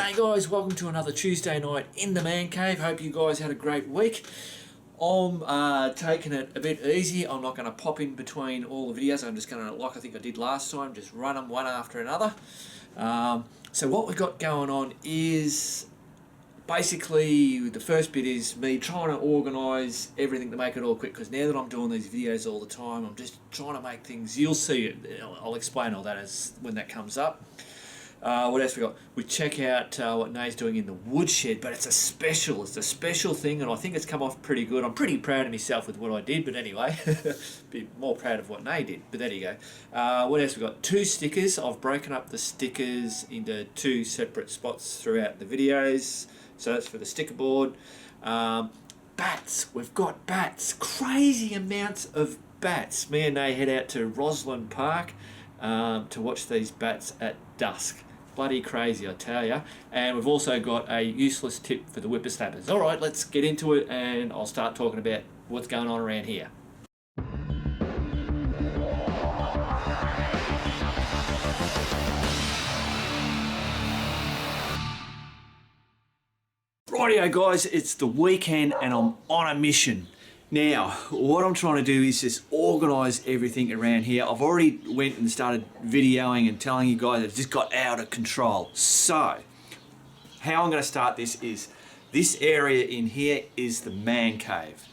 G'day guys, welcome to another Tuesday night in the man cave. Hope you guys had a great week. I'm taking it a bit easy. I'm not going to pop in between all the videos. I'm just going to, like I think I did last time, just run them one after another. So what we've got going on is basically the first bit is me trying to organise everything to make it all quick, because now that I'm doing these videos all the time, I'm just trying to make things, you'll see it, I'll explain all that as when that comes up. What else we got? We check out what Nay's doing in the Woodshed, but it's a special thing, and I think it's come off pretty good. I'm pretty proud of myself with what I did, but anyway, be more proud of what Nay did, but there you go. What else we got? 2 stickers. I've broken up the stickers into 2 separate spots throughout the videos, so that's for the sticker board. Bats. We've got bats. Crazy amounts of bats. Me and Nay head out to Rosiland Park to watch these bats at dusk. Bloody crazy, I tell ya. And we've also got a useless tip for the whippersnappers. All right, let's get into it, and I'll start talking about what's going on around here. Rightio guys, it's the weekend and I'm on a mission. Now, what I'm trying to do is just organise everything around here. I've already went and started videoing and telling you guys it's just got out of control. So, how I'm going to start this is, this area in here is the man cave.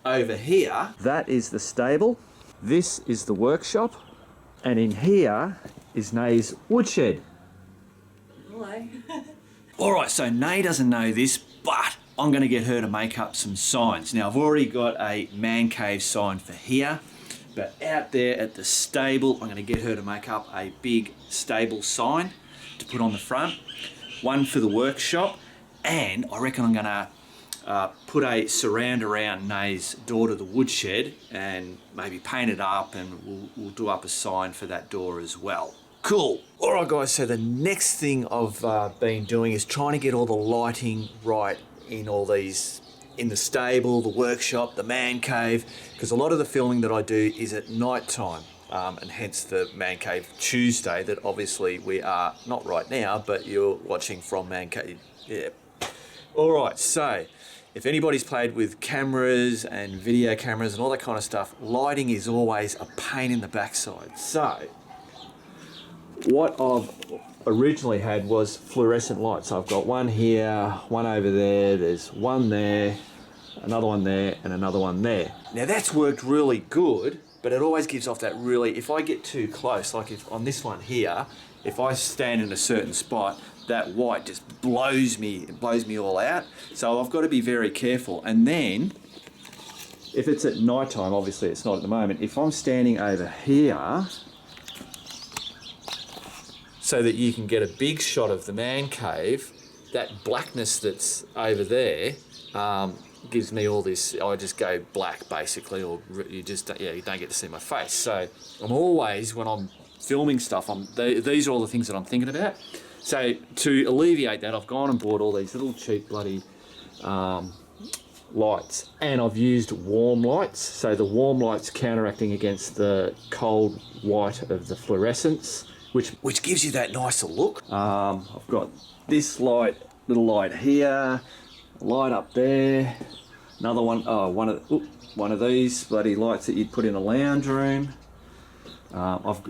Over here, that is the stable. This is the workshop. And in here is Nay's woodshed. Hello. Alright, so Nay doesn't know this, but I'm going to get her to make up some signs. Now, I've already got a man cave sign for here, but out there at the stable, I'm going to get her to make up a big stable sign to put on the front, one for the workshop, and I reckon I'm going to put a surround around Nay's door to the woodshed and maybe paint it up, and we'll do up a sign for that door as well. Cool. Alright guys, so the next thing I've been doing is trying to get all the lighting right in all these, in the stable, the workshop, the man cave, because a lot of the filming that I do is at night time, and hence the Man Cave Tuesday that obviously we are not right now, but you're watching from Man Cave. Yeah. Alright, so if anybody's played with cameras and video cameras and all that kind of stuff, lighting is always a pain in the backside. So what I've originally had was fluorescent lights. So I've got one here, one over there, there's one there, another one there, and another one there. Now that's worked really good, but it always gives off that really, if I get too close, like if on this one here, if I stand in a certain spot, that white just blows me all out. So I've got to be very careful. And then, if it's at night time, obviously it's not at the moment, if I'm standing over here, so that you can get a big shot of the man cave, that blackness that's over there gives me all this, I just go black basically, or you just, yeah, you don't get to see my face. So I'm always, when I'm filming stuff, these are all the things that I'm thinking about. So to alleviate that, I've gone and bought all these little cheap bloody lights, and I've used warm lights. So the warm lights counteracting against the cold white of the fluorescence, which gives you that nicer look. I've got this light, little light here, light up there, another one, one of these bloody lights that you'd put in a lounge room.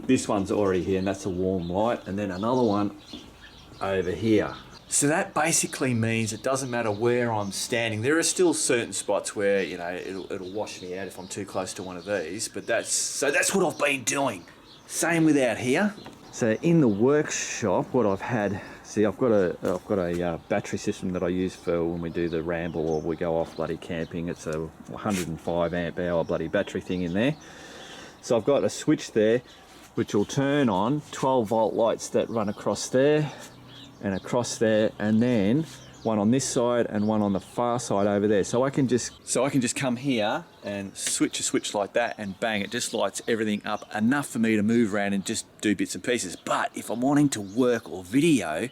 This one's already here, and that's a warm light, and then another one over here. So that basically means it doesn't matter where I'm standing. There are still certain spots where, you know, it'll wash me out if I'm too close to one of these, but that's what I've been doing. Same with out here. So in the workshop, what I've had, see, I've got a battery system that I use for when we do the ramble or we go off bloody camping. It's a 105 amp hour bloody battery thing in there. So I've got a switch there, which will turn on 12 volt lights that run across there and across there, and then one on this side and one on the far side over there. So I can just come here and switch a switch like that, and bang, it just lights everything up enough for me to move around and just do bits and pieces. But if I'm wanting to work or video,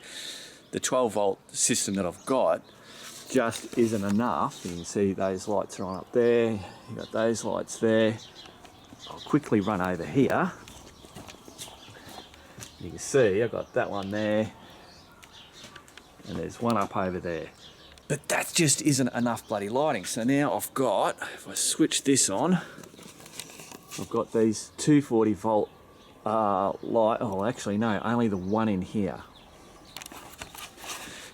the 12 volt system that I've got just isn't enough. You can see those lights are on up there, you got those lights there. I'll quickly run over here. You can see I've got that one there, and there's one up over there. But that just isn't enough bloody lighting. So now I've got, if I switch this on, I've got these 240 volt light. Oh, actually no, only the one in here.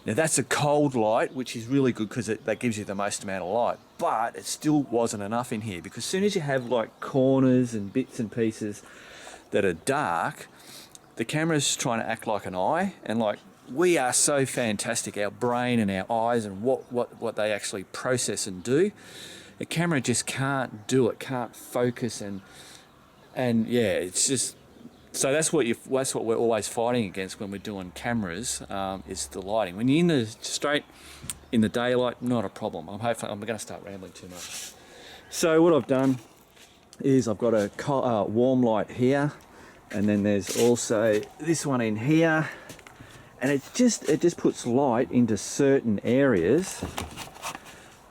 Now that's a cold light, which is really good because that gives you the most amount of light, but it still wasn't enough in here, because as soon as you have like corners and bits and pieces that are dark, the camera's trying to act like an eye, and like, we are so fantastic, our brain and our eyes and what they actually process and do. The camera just can't do it, can't focus, and yeah, it's just, so that's what we're always fighting against when we're doing cameras, is the lighting. When you're in the straight in the daylight, not a problem. I'm going to start rambling too much. So what I've done is I've got a warm light here, and then there's also this one in here, and it just puts light into certain areas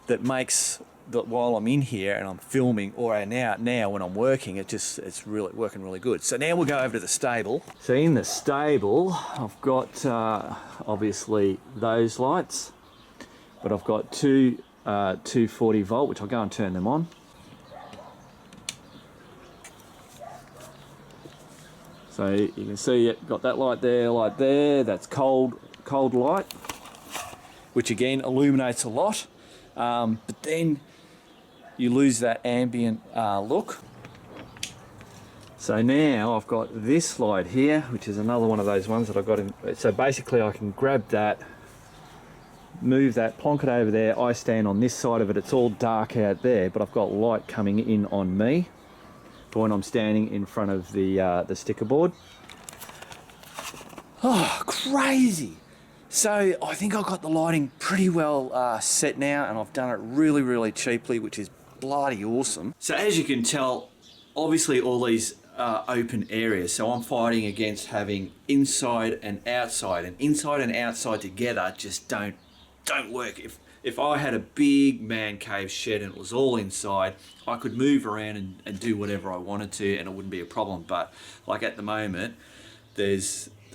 that makes that while I'm in here and I'm filming, or now when I'm working, it's really working really good. So now we'll go over to the stable. So in the stable, I've got obviously those lights, but I've got two 240 volt, which I'll go and turn them on. So you can see it got that light there, that's cold light, which again illuminates a lot, but then you lose that ambient look. So now I've got this light here, which is another one of those ones that I got in. So basically I can grab that, move that, plonk it over there. I stand on this side of it. It's all dark out there, but I've got light coming in on me for when I'm standing in front of the sticker board. Oh, crazy. So I think I've got the lighting pretty well set now, and I've done it really, really cheaply, which is bloody awesome. So as you can tell, obviously all these open areas, so I'm fighting against having inside and outside, and inside and outside together just don't work. If I had a big man cave shed and it was all inside, I could move around and do whatever I wanted to, and it wouldn't be a problem. But like at the moment, the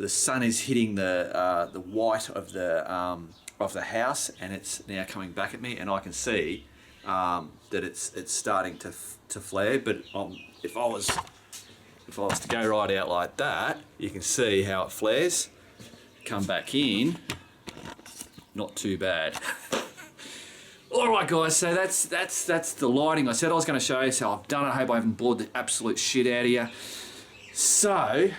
sun is hitting the white of the house, and it's now coming back at me, and I can see that it's starting to flare. But if I was to go right out like that, you can see how it flares. Come back in, not too bad. All right, guys. So that's the lighting I said I was going to show you. So I've done it. I hope I haven't bored the absolute shit out of you. So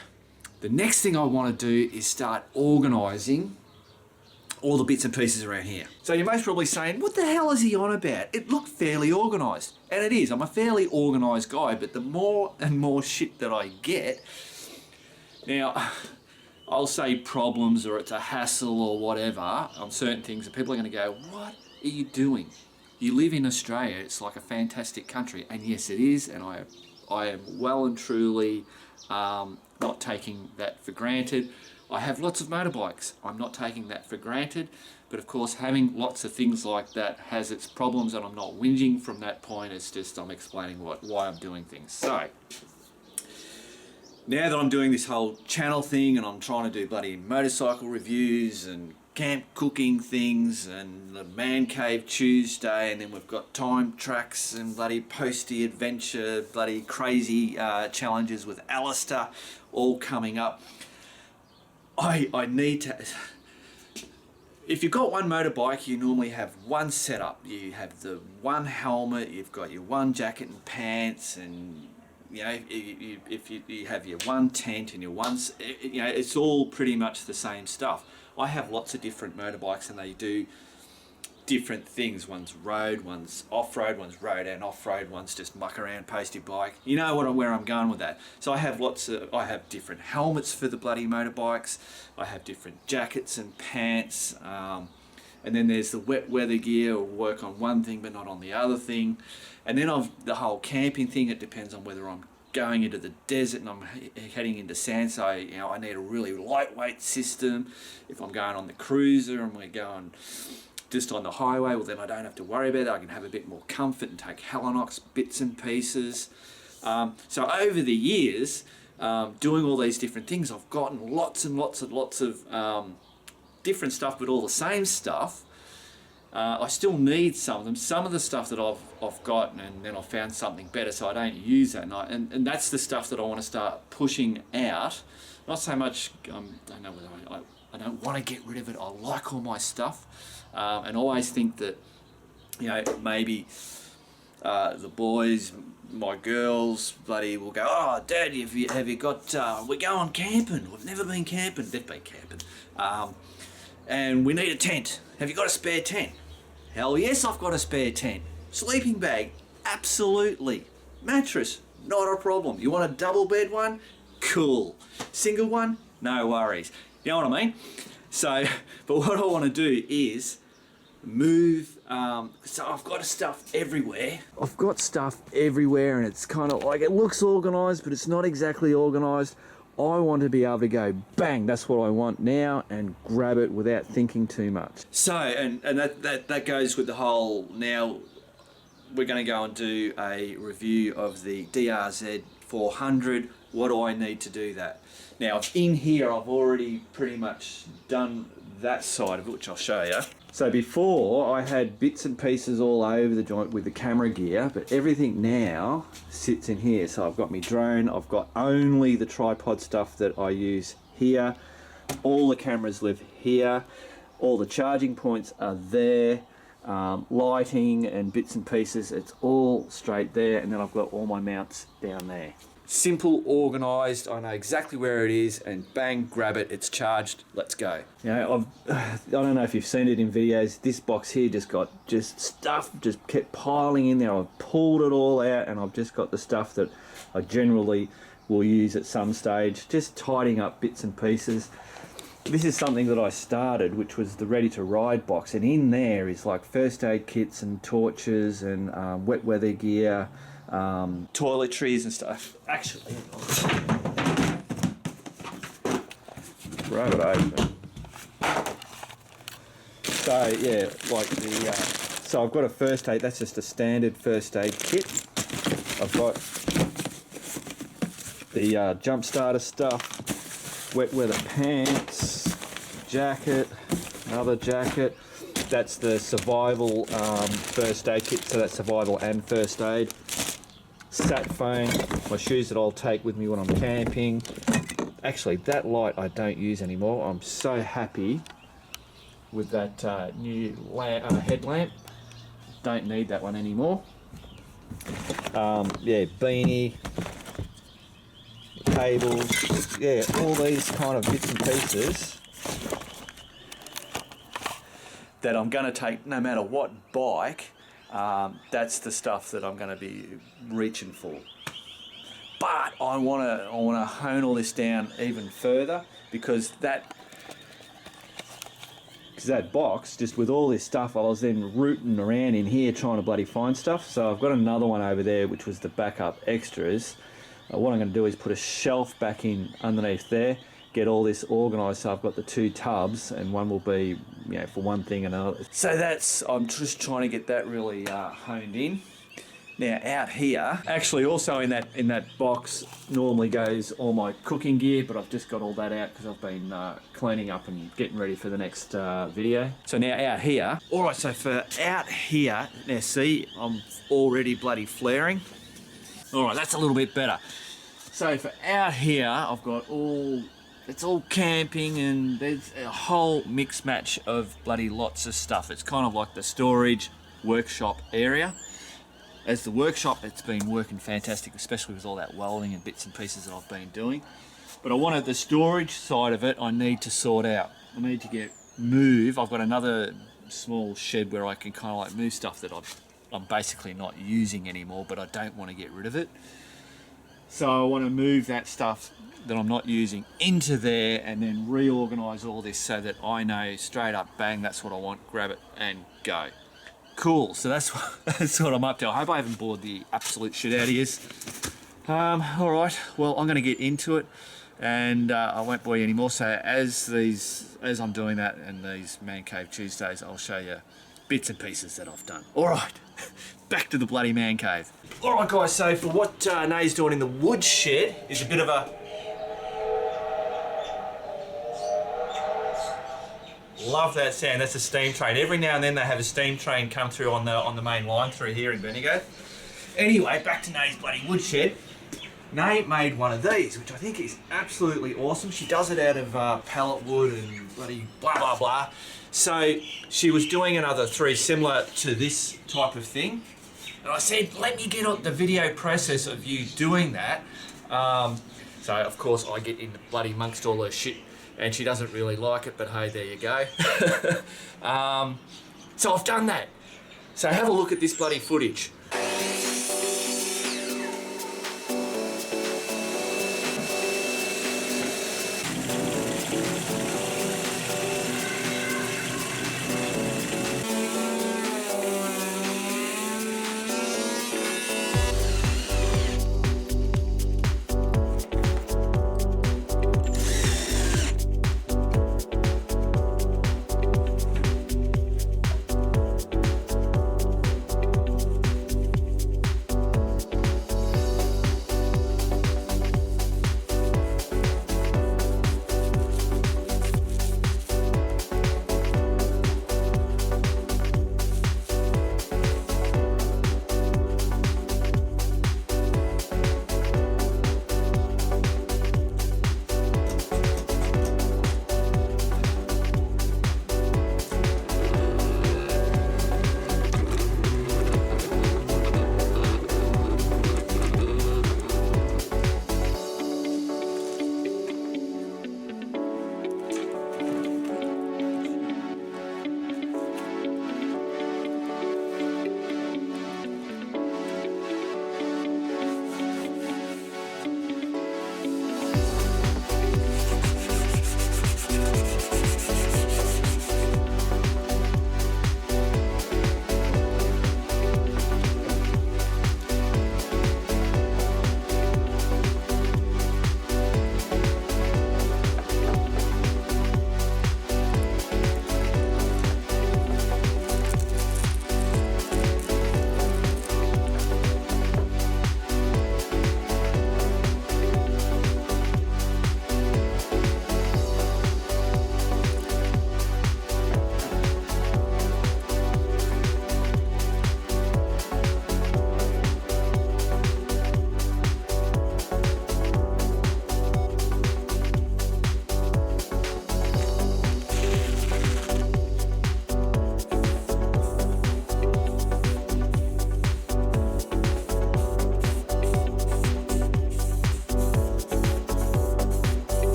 the next thing I want to do is start organising all the bits and pieces around here. So you're most probably saying, what the hell is he on about? It looked fairly organised. And it is. I'm a fairly organised guy, but the more and more shit that I get, now I'll say problems or it's a hassle or whatever on certain things, and people are going to go, what are you doing? You live in Australia. It's like a fantastic country. And yes, it is. And I am well and truly not taking that for granted. I have lots of motorbikes. I'm not taking that for granted. But of course, having lots of things like that has its problems, and I'm not whinging from that point. It's just I'm explaining why I'm doing things. So now that I'm doing this whole channel thing, and I'm trying to do bloody motorcycle reviews and camp cooking things and the Man Cave Tuesday, and then we've got time tracks and bloody posty adventure, bloody crazy challenges with Alistair all coming up. I need to, if you've got one motorbike, you normally have one setup. You have the one helmet, you've got your one jacket and pants, and you know, if you have your one tent and your one, you know, it's all pretty much the same stuff. I have lots of different motorbikes, and they do different things. One's road, one's off-road, one's road and off-road, one's just muck around postie bike. You know where I'm going with that. So I have different helmets for the bloody motorbikes. I have different jackets and pants. And then there's the wet weather gear, or work on one thing but not on the other thing. And then the whole camping thing, it depends on whether I'm going into the desert and I'm heading into sand, so you know, I need a really lightweight system. If I'm going on the cruiser and we're going just on the highway, well then I don't have to worry about it. I can have a bit more comfort and take Helinox bits and pieces. So over the years, doing all these different things, I've gotten lots and lots of different stuff, but all the same stuff. I still need some of them. Some of the stuff that I've got, and then I found something better, so I don't use that. And that's the stuff that I want to start pushing out. Not so much. I don't know whether I don't want to get rid of it. I like all my stuff, and I always think that, you know, maybe the boys, my girls, bloody will go, oh, Dad, have you got, we're going camping. We've never been camping. They've been camping. And we need a tent. Have you got a spare tent? Hell yes, I've got a spare tent. Sleeping bag, absolutely. Mattress, not a problem. You want a double bed one? Cool. Single one? No worries. You know what I mean? So, but what I want to do is move, so I've got stuff everywhere. I've got stuff everywhere, and it's kind of like, it looks organised, but it's not exactly organised. I want to be able to go, bang, that's what I want now, and grab it without thinking too much. So, and that goes with the whole, now we're going to go and do a review of the DRZ 400. What do I need to do that? Now, in here, I've already pretty much done that side of it, which I'll show you. So before, I had bits and pieces all over the joint with the camera gear, but everything now sits in here. So I've got my drone, I've got only the tripod stuff that I use here. All the cameras live here. All the charging points are there. Lighting and bits and pieces, it's all straight there. And then I've got all my mounts down there. Simple, organised, I know exactly where it is, and bang, grab it, it's charged, let's go. You know, I don't know if you've seen it in videos, this box here stuff just kept piling in there. I've pulled it all out, and I've just got the stuff that I generally will use at some stage, just tidying up bits and pieces. This is something that I started, which was the ready to ride box, and in there is like first aid kits and torches and wet weather gear, toiletries and stuff. Actually, grab it open. So yeah, like the so I've got a first aid. That's just a standard first aid kit. I've got the jump starter stuff, wet weather pants, jacket, another jacket. That's the survival first aid kit. So that's survival and first aid. Sat phone, my shoes that I'll take with me when I'm camping. Actually, that light I don't use anymore. I'm so happy with that new headlamp. Don't need that one anymore. Yeah, beanie, cables, yeah, all these kind of bits and pieces that I'm going to take no matter what bike. That's the stuff that I'm going to be reaching for. But I want to hone all this down even further, because that box, just with all this stuff, I was then rooting around in here trying to bloody find stuff. So I've got another one over there, which was the backup extras. What I'm going to do is put a shelf back in underneath there, get all this organised. So I've got the two tubs, and one will be, you know, for one thing and another. So I'm just trying to get that really honed in. Now out here, actually also in that box normally goes all my cooking gear, but I've just got all that out because I've been cleaning up and getting ready for the next video. So now out here, all right, so for out here, now see, I'm already bloody flaring. All right, that's a little bit better. So for out here, I've got it's all camping, and there's a whole mix match of bloody lots of stuff. It's kind of like the storage workshop area. As the workshop, it's been working fantastic, especially with all that welding and bits and pieces that I've been doing. But I wanted the storage side of it, I need to sort out. I need to move. I've got another small shed where I can kind of like move stuff that I'm basically not using anymore, but I don't want to get rid of it. So I want to move that stuff that I'm not using into there, and then reorganise all this so that I know straight up, bang, that's what I want, grab it and go. Cool, so that's what I'm up to. I hope I haven't bored the absolute shit out of you. All right, well, I'm going to get into it, and I won't bore you anymore. So as I'm doing that, and these Man Cave Tuesdays, I'll show you bits and pieces that I've done. All right, back to the bloody Man Cave. All right, guys, so for what Nay's doing in the Woodshed is a bit of a... Love that sound. That's a steam train. Every now and then they have a steam train come through on the main line through here in Bendigo. Anyway, back to Nate's bloody woodshed. Nate made one of these, which I think is absolutely awesome. She does it out of pallet wood and bloody blah blah blah. So she was doing another 3 similar to this type of thing. And I said, let me get on the video process of you doing that. So of course I get in the bloody amongst all her shit, and she doesn't really like it, but hey, there you go. So I've done that. So have a look at this bloody footage.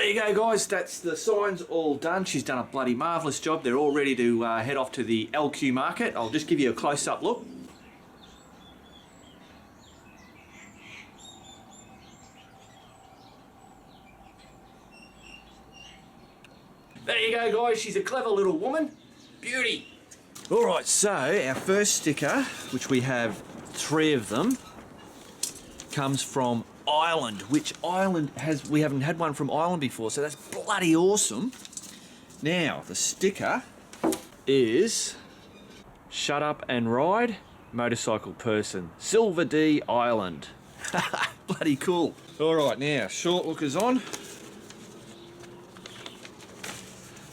There you go, guys, that's the signs all done. She's done a bloody marvellous job. They're all ready to head off to the LQ market. I'll just give you a close-up look. There you go, guys. She's a clever little woman. Beauty. All right, so our first sticker, which we have 3 of them, comes from Ireland. Which Ireland we haven't had one from Ireland before, so that's bloody awesome. Now, the sticker is Shut Up and Ride, Motorcycle Person, Silver D, Ireland. Bloody cool. All right, now, short lookers on.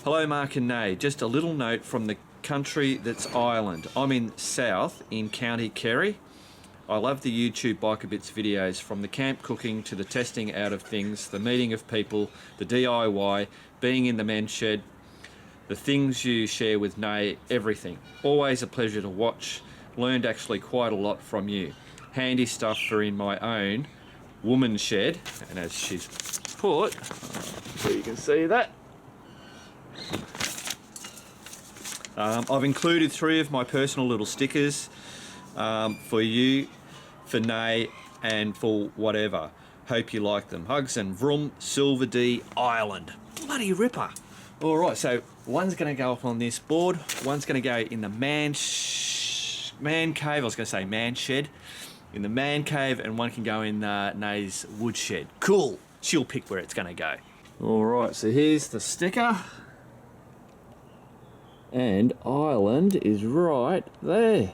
Hello, Mark and Nay. Just a little note from the country that's Ireland. I'm in South in County Kerry. I love the YouTube Biker Bits videos, from the camp cooking to the testing out of things, the meeting of people, the DIY, being in the men's shed, the things you share with Nay, everything. Always a pleasure to watch. Learned actually quite a lot from you. Handy stuff for in my own woman's shed. And as she's put, so you can see that. I've included 3 of my personal little stickers for you, for Nay, and for whatever. Hope you like them. Hugs and vroom, Silver D, Ireland. Bloody ripper. All right, so one's going to go up on this board, one's going to go in the man cave, I was going to say man shed, in the man cave, and one can go in Nay's woodshed. Cool. She'll pick where it's going to go. All right, so here's the sticker. And Ireland is right there.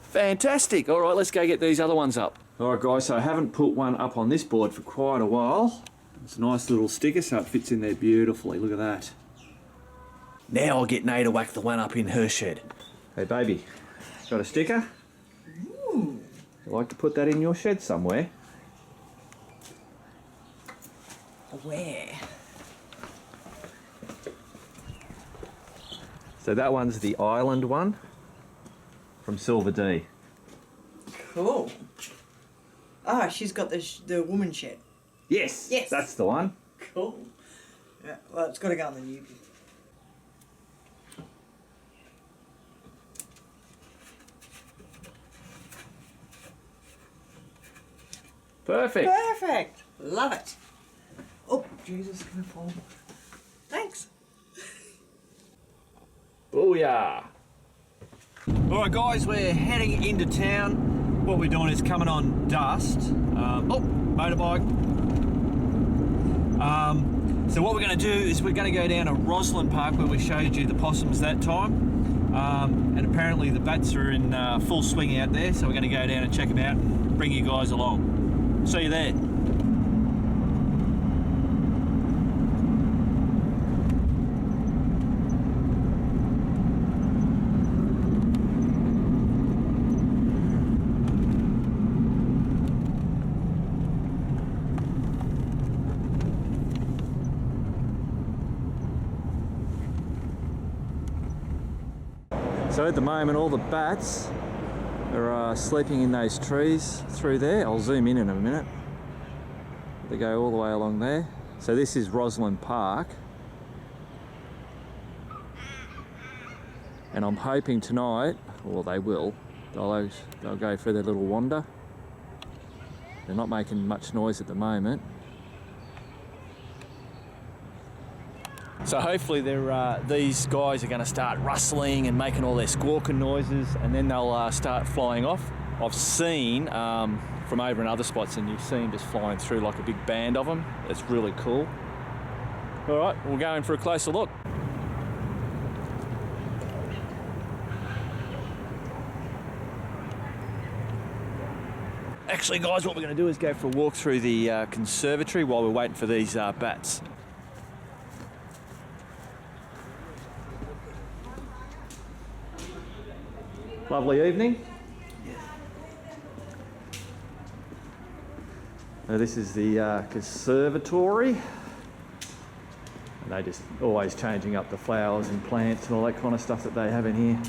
Fantastic. All right, let's go get these other ones up. All right, guys, so I haven't put one up on this board for quite a while. It's a nice little sticker, so it fits in there beautifully. Look at that. Now I'll get Nay to whack the one up in her shed. Hey, baby, got a sticker? Ooh. You'd like to put that in your shed somewhere? Where? So that one's the Ireland one from Silver D. Cool. Ah, she's got the woman shed. Yes, Yes. that's the one. Cool. Yeah, well, it's got to go on the new. Perfect. Perfect. Love it. Oh, Jesus, can I fall? Thanks. Booyah! Alright guys, we're heading into town. What we're doing is coming on dusk. Motorbike. So what we're going to do is we're going to go down to Rosiland Park, where we showed you the possums that time. And apparently the bats are in full swing out there, so we're going to go down and check them out and bring you guys along. See you there. So at the moment all the bats are sleeping in those trees through there. I'll zoom in a minute. They go all the way along there. So this is Rosiland Park. And I'm hoping tonight, or they will, they'll go for their little wander. They're not making much noise at the moment. So hopefully these guys are going to start rustling and making all their squawking noises, and then they'll start flying off. I've seen from over in other spots, and you've seen just flying through like a big band of them. It's really cool. All right, we're going for a closer look. Actually, guys, what we're going to do is go for a walk through the conservatory while we're waiting for these bats. Lovely evening. Now this is the conservatory. And they're just always changing up the flowers and plants and all that kind of stuff that they have in here.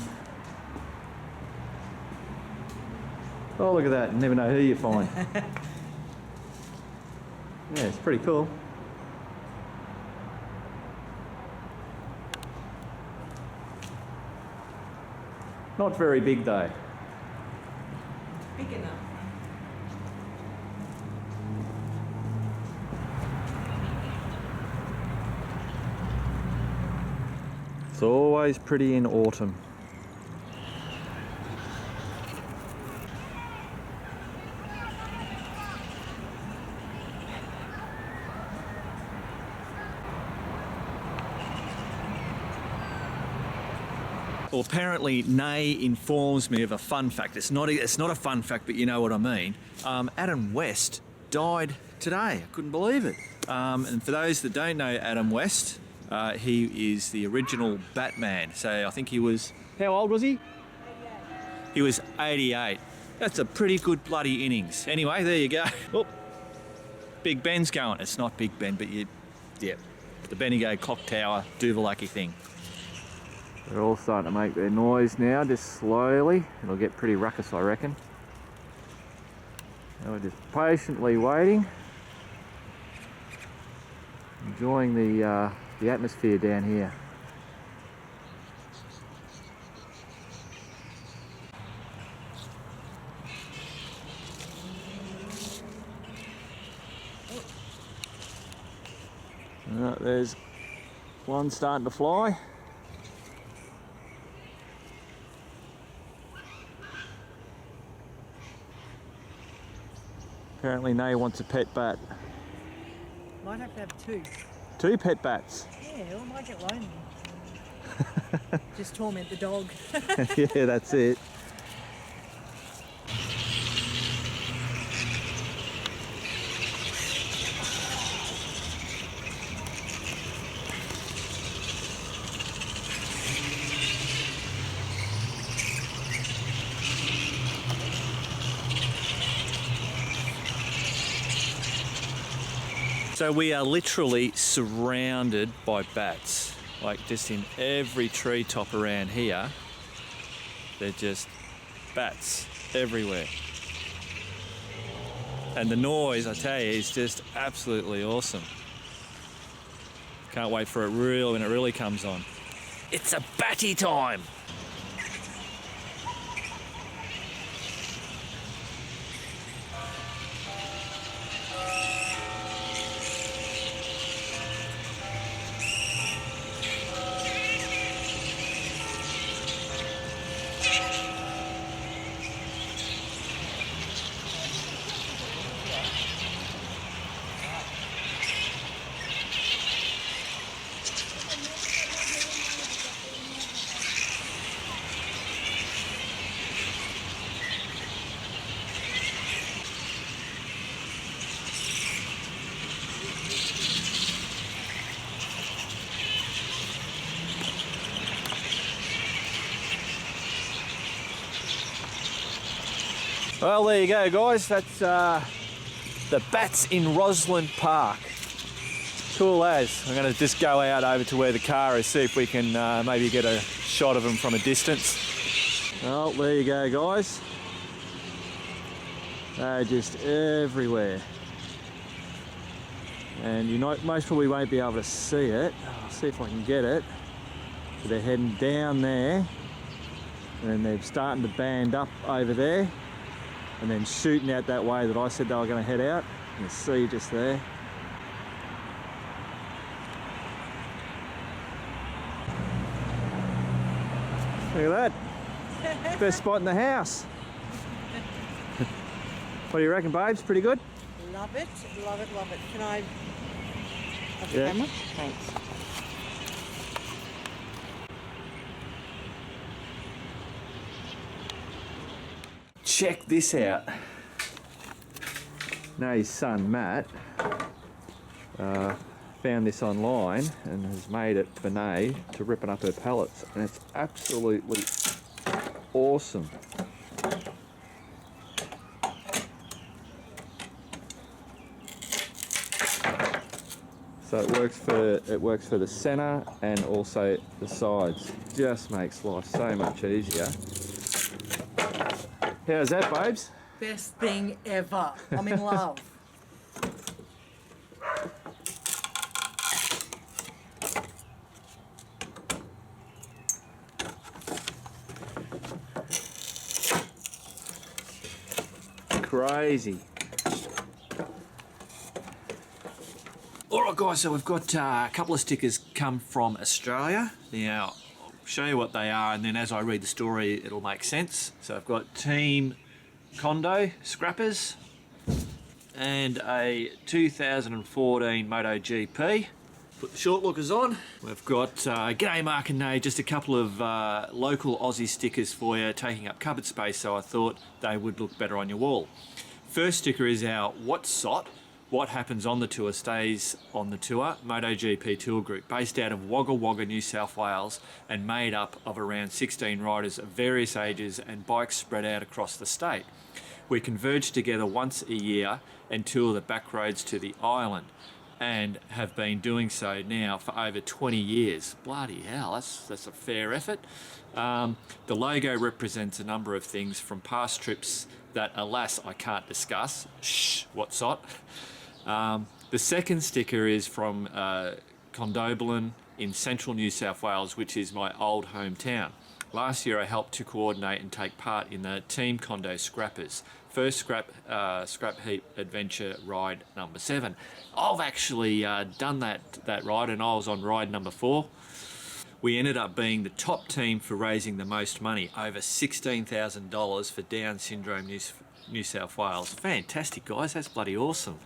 Oh, look at that. Never know who you find. Yeah, it's pretty cool. Not very big though. Big enough. It's always pretty in autumn. Well, apparently Nay informs me of a fun fact. It's not a fun fact, but you know what I mean. Adam West died today. I couldn't believe it. And for those that don't know Adam West, he is the original Batman. So I think he was, how old was he? 88. He was 88. That's a pretty good bloody innings. Anyway, there you go. Oh, Big Ben's going. It's not Big Ben, but yeah, the Bendigo clock tower, Duvalaki thing. They're all starting to make their noise now, just slowly. It'll get pretty ruckus, I reckon. Now we're just patiently waiting, enjoying the atmosphere down here. There's one starting to fly. Apparently Nay wants a pet bat. Might have to have two. Two pet bats? Yeah, or might get lonely. Just torment the dog. Yeah, that's it. So we are literally surrounded by bats, like just in every treetop around here. They're just bats everywhere. And the noise, I tell you, is just absolutely awesome. Can't wait for it when it really comes on. It's a batty time! Well, there you go, guys. That's the bats in Rosiland Park. Cool as. I'm going to just go out over to where the car is, see if we can maybe get a shot of them from a distance. Well, there you go, guys. They're just everywhere. And you know, most probably won't be able to see it. I'll see if I can get it. So they're heading down there. And they're starting to band up over there. And then shooting out that way that I said they were going to head out. You can see just there. Look at that. Best spot in the house. What do you reckon, babes? Pretty good? Love it, love it, love it. Can I have the camera? Thanks. Check this out. Nay's son Matt found this online and has made it for Nay to ripping up her pellets, and it's absolutely awesome. So it works for the centre and also the sides. Just makes life so much easier. How's that, babes? Best thing ever. I'm in love. Crazy. Alright guys, so we've got a couple of stickers come from Australia. Now, show you what they are, and then as I read the story, it'll make sense. So I've got Team Kondo Scrappers and a 2014 MotoGP. Put the short lookers on. We've got G'day Mark and Nate, just a couple of local Aussie stickers for you, taking up cupboard space, so I thought they would look better on your wall. First sticker is our WhatsOt. What happens on the tour stays on the tour. MotoGP tour group based out of Wagga Wagga, New South Wales, and made up of around 16 riders of various ages and bikes spread out across the state. We converge together once a year and tour the back roads to the island, and have been doing so now for over 20 years. Bloody hell, that's a fair effort. The logo represents a number of things from past trips that, alas, I can't discuss. Shh, WhatsOt. The second sticker is from Condobolin in central New South Wales, which is my old hometown. Last year I helped to coordinate and take part in the Team Kondo Scrappers first scrap heap adventure ride number 7. I've actually done that ride, and I was on ride number 4. We ended up being the top team for raising the most money, over $16,000 for Down Syndrome New South Wales. Fantastic, guys, that's bloody awesome.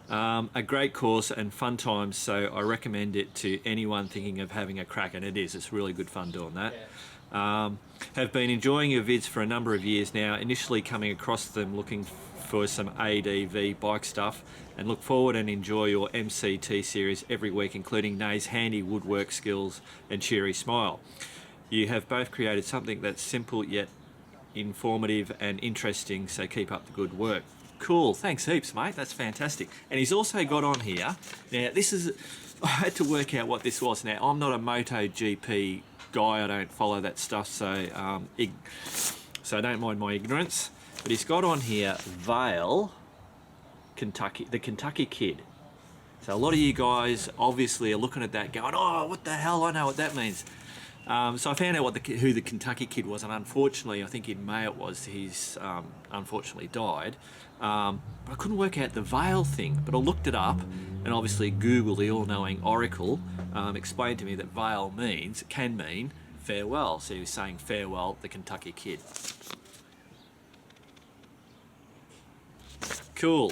A great course and fun times, so I recommend it to anyone thinking of having a crack, and it is. It's really good fun doing that. Yeah. Have been enjoying your vids for a number of years now, initially coming across them looking for some ADV bike stuff, and look forward and enjoy your MCT series every week, including Nay's handy woodwork skills and cheery smile. You have both created something that's simple yet informative and interesting, so keep up the good work. Cool, thanks heaps, mate, that's fantastic. And he's also got on here, now this is, I had to work out what this was. Now, I'm not a MotoGP guy, I don't follow that stuff, so don't mind my ignorance. But he's got on here Vale, Kentucky, the Kentucky Kid. So a lot of you guys obviously are looking at that going, oh, what the hell, I know what that means. So I found out who the Kentucky Kid was, and unfortunately, I think in May it was, he's unfortunately died. But I couldn't work out the Vale thing, but I looked it up, and obviously Google, the all-knowing oracle, explained to me that Vale can mean farewell. So he was saying farewell, the Kentucky Kid. Cool.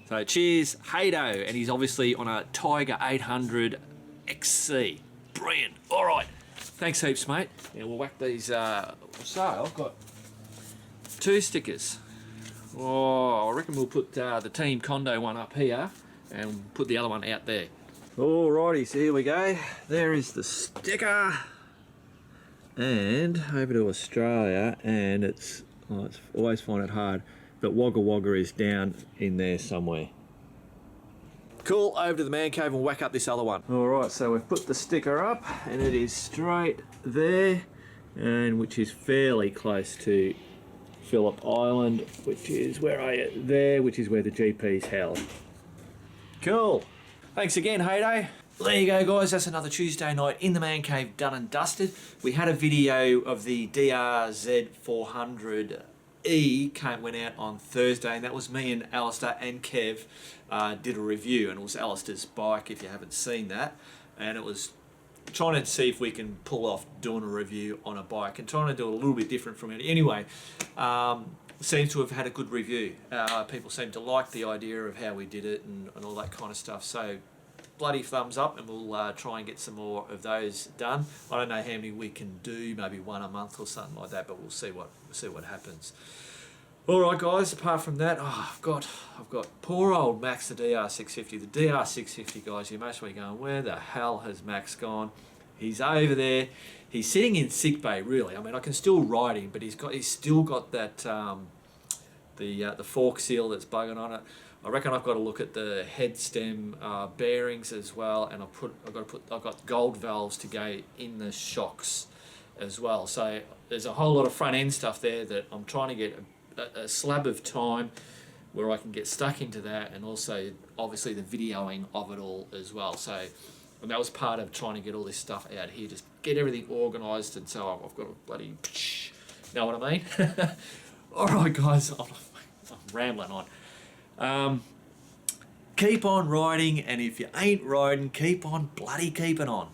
So cheers, Haydo, and he's obviously on a Tiger 800 XC. Brilliant. All right. Thanks heaps, mate. Yeah, we'll whack these. So I've got 2 stickers. Oh, I reckon we'll put the Team Kondo one up here and put the other one out there. Alrighty, so here we go. There is the sticker. And over to Australia, and it's always find it hard, but Wagga Wagga is down in there somewhere. Cool, over to the man cave and whack up this other one. Alright, so we've put the sticker up and it is straight there, and which is fairly close to Phillip Island, which is where which is where the GP's held. Cool. Thanks again, Hayday. There you go, guys. That's another Tuesday night in the man cave done and dusted. We had a video of the DRZ 400E went out on Thursday, and that was me and Alistair and Kev did a review, and it was Alistair's bike, if you haven't seen that, and it was trying to see if we can pull off doing a review on a bike and trying to do it a little bit different from it. Anyway, seems to have had a good review. People seem to like the idea of how we did it and all that kind of stuff. So bloody thumbs up, and we'll try and get some more of those done. I don't know how many we can do, maybe one a month or something like that, but we'll see what happens. All right, guys. Apart from that, I've got poor old Max, the DR650. The DR650, guys. You must be going, where the hell has Max gone? He's over there. He's sitting in sick bay. Really, I mean, I can still ride him, but he's still got that the fork seal that's bugging on it. I reckon I've got to look at the head stem bearings as well, and I've got gold valves to go in the shocks as well. So there's a whole lot of front end stuff there that I'm trying to get a slab of time where I can get stuck into that, and also obviously the videoing of it all as well. So, and that was part of trying to get all this stuff out here, just get everything organised, and so I've got a bloody, know what I mean? All right, guys, I'm rambling on. Keep on riding, and if you ain't riding, keep on bloody keeping on.